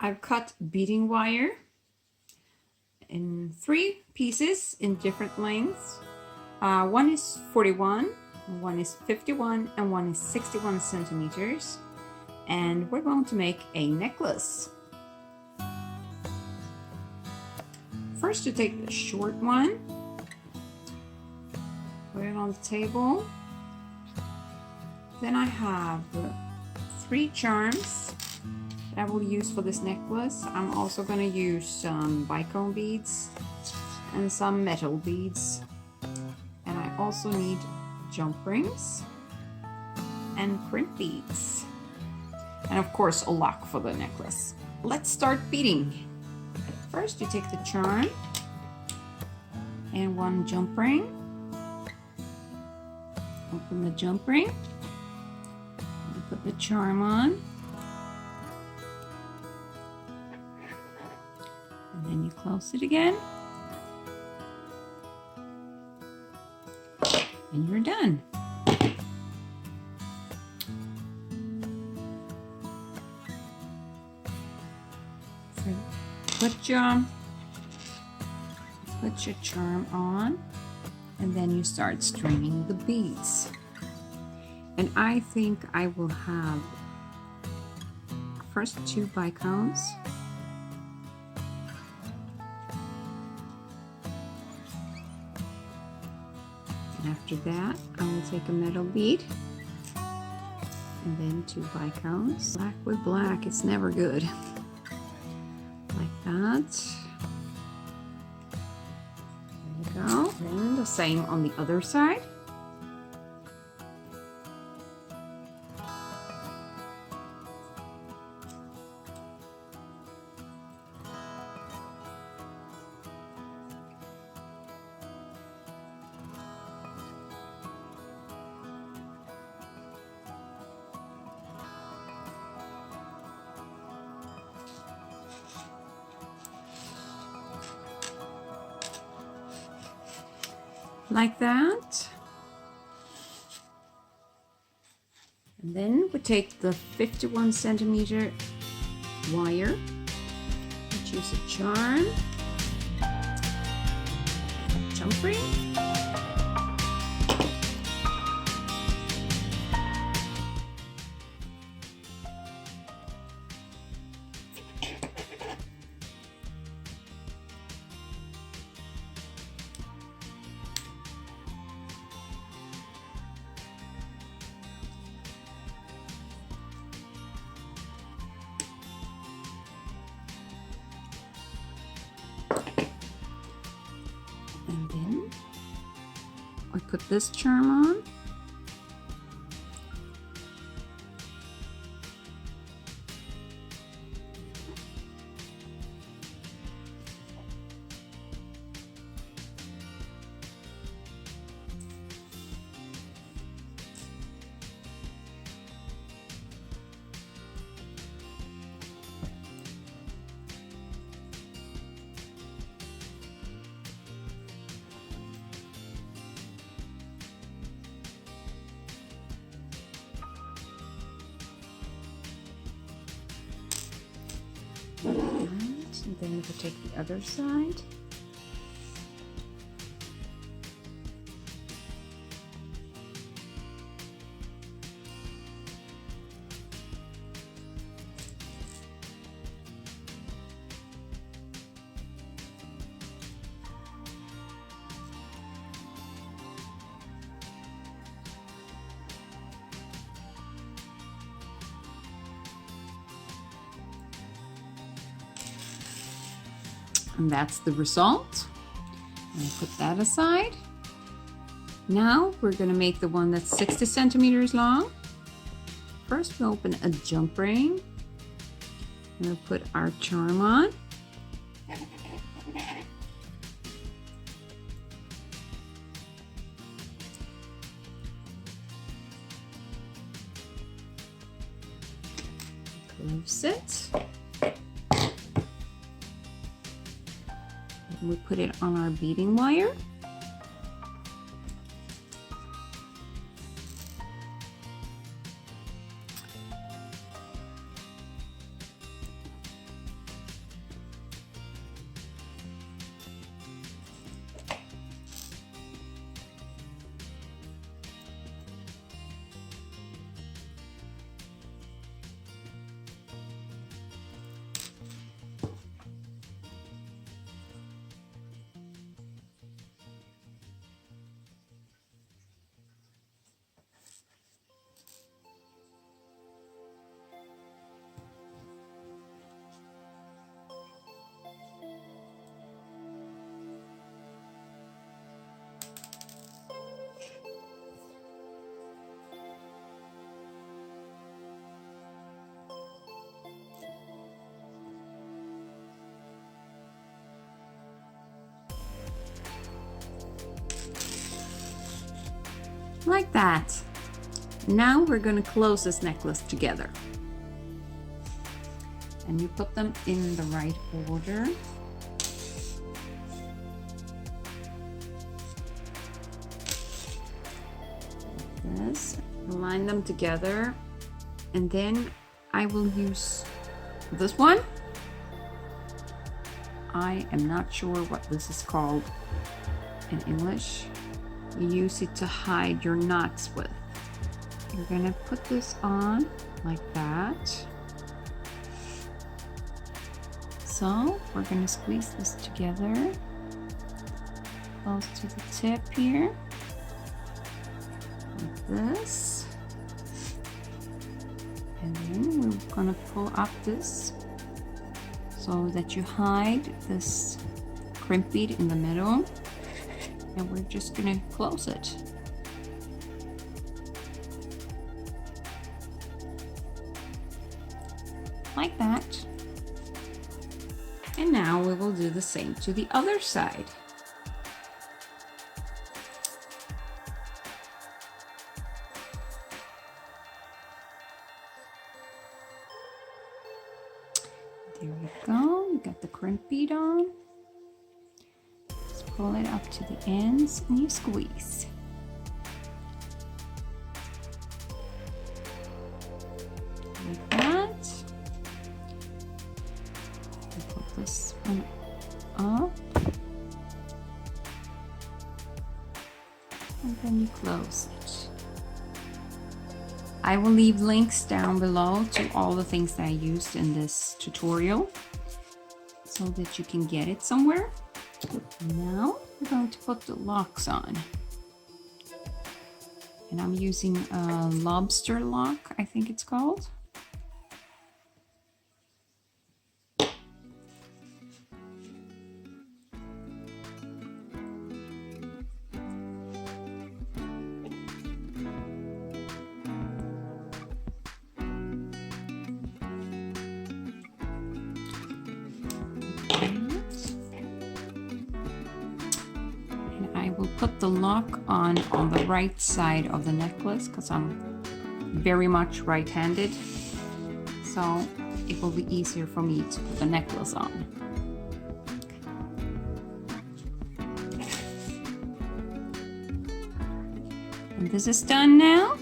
I've cut beading wire in 3 pieces in different lengths. One is 41, one is 51, and one is 61 centimeters. And we're going to make a necklace. First, you take the short one, put it on the table. Then I have 3 charms that I will use for this necklace. I'm also going to use some bicone beads and some metal beads. And I also need jump rings and crimp beads. And of course a lock for the necklace. Let's start beading. First you take the charm and 1 jump ring. Open the jump ring. And put the charm on. And then you close it again. And you're done. So put your charm on, and then you start stringing the beads. And I think I will have first 2 bicones. After that, I will take a metal bead and then 2 bicones. Black with black, it's never good. Like that. There you go. And the same on the other side. Like that. And then we take the 51 centimeter wire, choose a charm, jump ring, and then I put this charm on. And then we'll take the other side. And that's the result. And put that aside. Now we're going to make the one that's 60 centimeters long. First we open a jump ring. And we'll put our charm on. Close it. We put it on our beading wire. like that. Now we're going to close this necklace together. And you put them in the right order. Like this. Line them together. And then I will use this one. I am not sure what this is called in English. You use it to hide your knots with. You're gonna put this on like that. So we're gonna squeeze this together, close to the tip here, like this. And then we're gonna pull up this so that you hide this crimp bead in the middle. And we're just gonna close it. Like that. And now we will do the same to the other side. There we go, you got the crimp bead on. Just pull it up to the ends and you squeeze. Like that. And put this one up. And then you close it. I will leave links down below to all the things that I used in this tutorial so that you can get it somewhere. Now we're going to put the locks on. And I'm using a Lobster lock, I think it's called. I will put the lock on the right side of the necklace because I'm very much right-handed, so it will be easier for me to put the necklace on. And this is done now.